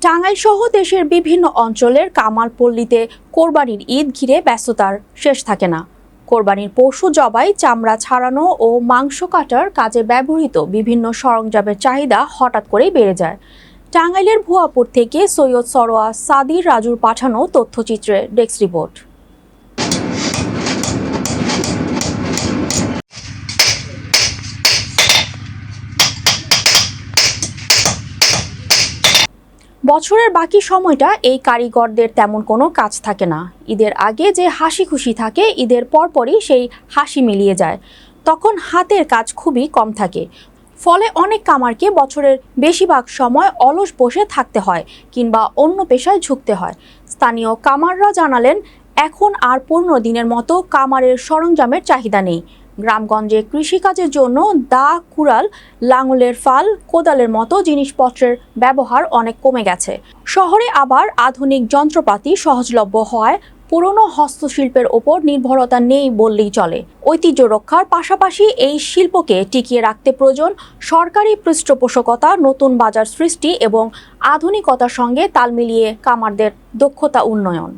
টাঙ্গাইল সহ দেশের বিভিন্ন অঞ্চলের কামারপল্লীতে কোরবানির ঈদ ঘিরে ব্যস্ততার শেষ থাকে না। কোরবানির পশু জবাই, চামড়া ছাড়ানো ও মাংস কাটার কাজে ব্যবহৃত বিভিন্ন সরঞ্জামের চাহিদা হঠাৎ করেই বেড়ে যায়। টাঙ্গাইলের ভুয়াপুর থেকে সৈয়দ সরোয়া সাদির রাজুর পাঠানো তথ্যচিত্রে ডেস্ক রিপোর্ট। বছরের বাকি সময়টা এই কারিগরদের তেমন কোনো কাজ থাকে না। ঈদের আগে যে হাসি খুশি থাকে, ঈদের পরপরই সেই হাসি মিলিয়ে যায়। তখন হাতের কাজ খুবই কম থাকে। ফলে অনেক কামারকে বছরের বেশিরভাগ সময় অলস বসে থাকতে হয় কিংবা অন্য পেশায় ঝুঁকতে হয়। স্থানীয় কামাররা জানালেন, এখন আর পুরনো দিনের মতো কামারের সরঞ্জামের চাহিদা নেই। গ্রামগঞ্জে কৃষিকাজের জন্য দা, কুড়াল, লাঙলের ফাল, কোদালের মতো জিনিসপত্রের ব্যবহার অনেক কমে গেছে। শহরে আবার আধুনিক যন্ত্রপাতি সহজলভ্য হওয়ায় পুরনো হস্তশিল্পের ওপর নির্ভরতা নেই বললেই চলে। ঐতিহ্য রক্ষার পাশাপাশি এই শিল্পকে টিকিয়ে রাখতে প্রয়োজন সরকারি পৃষ্ঠপোষকতা, নতুন বাজার সৃষ্টি এবং আধুনিকতার সঙ্গে তাল মিলিয়ে কামারদের দক্ষতা উন্নয়ন।